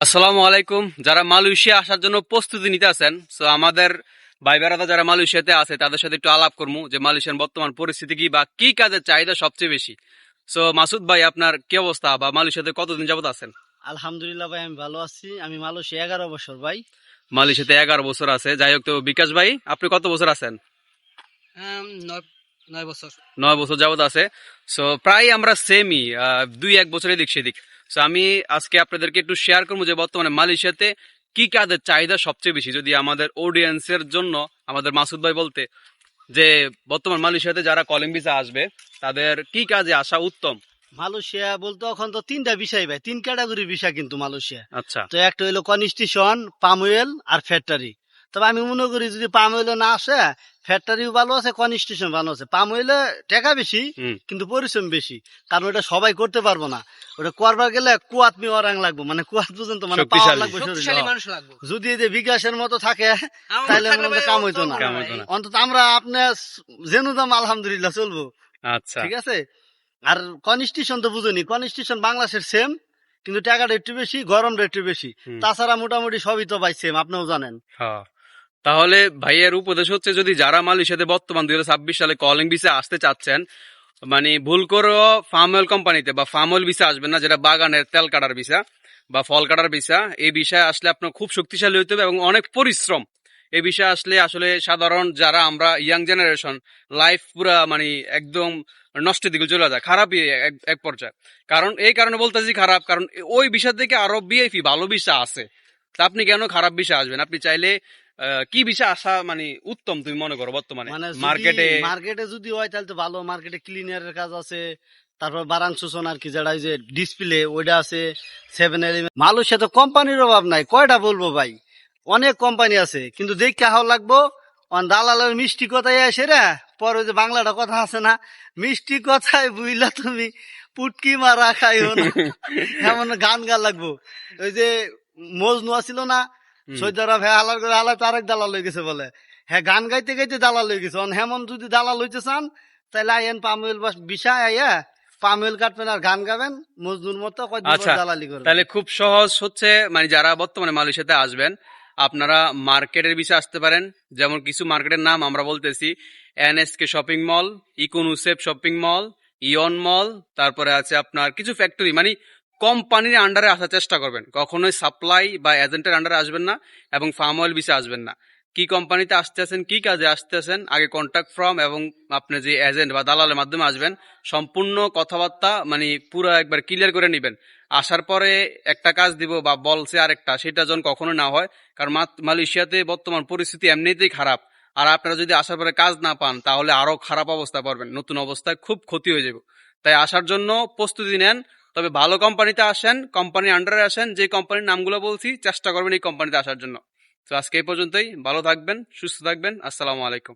আসসালামু আলাইকুম। যারা মালয়েশিয়া আসার জন্য প্রস্তুতি নিতে আছেন, সো আমাদের ভাই বেড়াদা যারা মালয়েশিয়াতে আছে তাদের সাথে একটু আলাপ করবো যে মালয়েশিয়ার বর্তমান পরিস্থিতি কি বা কি কাজের চাহিদা সবচেয়ে বেশি। সো মাসুদ ভাই, আপনার কি অবস্থা বা মালয়েশিয়াতে কতদিন যাবত আছেন? আলহামদুলিল্লাহ ভাই, আমি ভালো আছি। আমি মালয়েশিয়া 11 বছর ভাই। মালয়েশিয়াতে 11 বছর আছে। যাই হোক, তো বিকাশ ভাই আপনি কত বছর আছেন? 9 বছর। 9 বছর যাবত আছে। সো প্রায় আমরা সেমই, 2-1 বছর এদিক সেদিক। সো আমি আজকে আপনাদেরকে একটু শেয়ার করবো যে বর্তমানে মালয়েশিয়াতে কি কাজের চাহিদা সবচেয়ে বেশি, যদি আমাদের অডিয়েন্সের জন্য আমাদের মাসুদ ভাই বলতে যে বর্তমান মালয়েশিয়াতে যারা কলিং ভিসা আসবে তাদের কি কাজে আসা উত্তম। মালয়েশিয়া বলতে এখন তো 3টা বিষয় ভাই, 3 ক্যাটাগরির ভিসা কিন্তু মালয়েশিয়া। আচ্ছা, তো একটা হইলো কনস্টিটিউশন, পাম অয়েল আর ফ্যাক্টরি। তবে আমি মনে করি যদি পাম অয়েলে না আসে, ফ্যাক্টরিও ভালো আছে, কনস্টিটিউশন ভালো আছে। পাম অয়েলে টাকা বেশি কিন্তু পরিশ্রম বেশি, কারণ ওটা সবাই করতে পারবো না। ওটা করবার গেলে কুয়াত ওরাং লাগবে, মানে কুয়াত পর্যন্ত মানে পাওয়ার লাগবে, যদি এই যে বিকাশের মতো থাকে তাহলে কাম হইতো না। অন্তত আমরা আপনার জেনুদাম আলহামদুলিল্লাহ চলবো। আচ্ছা, ঠিক আছে। আর কনস্টিটিউশন তো বুঝুনি, কনস্টিটিউশন বাংলাদেশের সেম, কিন্তু টাকাটা একটু বেশি, গরমটা একটু বেশি। তাছাড়া মোটামুটি সবই তো ভাই সেম, আপনিও জানেন। হ্যাঁ। তাহলে ভাইয়ের উপদেশ হচ্ছে, যদি যারা মালয়েশিয়াতে বর্তমান 2026 সালে কলিং ভিসা আসতে চাচ্ছেন, মানে ভুল করেও ফার্ম অয়েল কোম্পানিতে বা ফার্ম অয়েল ভিসা আসবেন না, যেটা বাগানের তেল কাটার ভিসা বা ফল কাটার ভিসা। এই বিষয়ে আসলে আপনার খুব শক্তিশালী হইতে হবে এবং অনেক পরিশ্রম। এই বিষয়ে আসলে আসলে সাধারণ যারা আমরা ইয়াং জেনারেশন, লাইফ পুরা মানে একদম নষ্টের দিকে চলে যায়, খারাপই এক পর্যায়ে। কারণ এই কারণে বলতেছি খারাপ, কারণ ওই ভিসা থেকে আরো বিআইপি ভালো ভিসা আছে। তা আপনি কেন খারাপ ভিসা আসবেন? আপনি চাইলে কি ভিসা আসা মানে উত্তম তুমি মনে করো বর্তমানে মানে মার্কেটে? যদি হয় তাহলে তো ভালো, মার্কেটে ক্লিনারের কাজ আছে, তারপর বারাং শোষণ আর কি, যেটা যে ডিসপ্লে ওইটা আছে, 7-Eleven। মালয়েশিয়া তো কোম্পানির অভাব নাই, কয়টা বলবো ভাই, অনেক কোম্পানি আছে, কিন্তু দেখতে হাও লাগবো। দালালের মিষ্টি কথাই আসে রে, পরে যে বাংলাটা কথা আছে না, মিষ্টি কথায় বুঝলা তুমি পুটকি মারা খাইও না, এমন গান গা লাগবো। ওই যে মজনু আছিল না, সৈদারা ভাই হালার করে হালা তারেক দালাল হয়ে গেছে বলে, হ্যাঁ গান গাইতে গাইতে দালাল হয়ে গেছে। হেমন যদি দালাল হইতে চান তাহলে আইন পামুয়েল বিষয় আইয়া পামুয়েল কাটবেন আর গান গাবেন মজনুর মতো, আচ্ছা, দালালি করবেন। তাহলে খুব সহজ হচ্ছে, মানে যারা বর্তমানে মালয়েশিয়াতে আসবেন আপনারা মার্কেটের বিষয়ে আসতে পারেন। যেমন কিছু মার্কেটের নাম আমরা বলতেছি: এনএসকে শপিং মল, ইকোনুসেপ শপিং মল, ইয়ন মল, তারপরে আছে আপনার কিছু ফ্যাক্টরি। মানে কোম্পানির আন্ডারে আসার চেষ্টা করবেন, কখনোই সাপ্লাই বা এজেন্টের আন্ডারে আসবেন না এবং ফার্ম অয়েল বিষয়ে আসবেন না। কি কোম্পানিতে আসতেছেন, কি কাজে আসতেছেন, আগে কন্ট্যাক্ট ফর্ম এবং আপনি যে এজেন্ট বা দালালের মাধ্যমে আসবেন সম্পূর্ণ কথাবার্তা মানে পুরো একবার ক্লিয়ার করে নিবেন। আসার পরে একটা কাজ দিব বা বলছে আরেকটা, সেটা যেন কখনো না হয়। কারণ মালয়েশিয়াতে বর্তমান পরিস্থিতি এমনিতেই খারাপ, আর আপনারা যদি আসার পরে কাজ না পান তাহলে আরো খারাপ অবস্থা পড়বেন, নতুন অবস্থায় খুব ক্ষতি হয়ে যাবে। তাই আসার জন্য প্রস্তুতি নেন, তবে ভালো কোম্পানিতে আসেন, কোম্পানির আন্ডারে আসেন। যে কোম্পানির নামগুলো বলছি চেষ্টা করবেন এই কোম্পানিতে আসার জন্য। তো আজকে এই পর্যন্তই। ভালো থাকবেন, সুস্থ থাকবেন। আসসালামু আলাইকুম।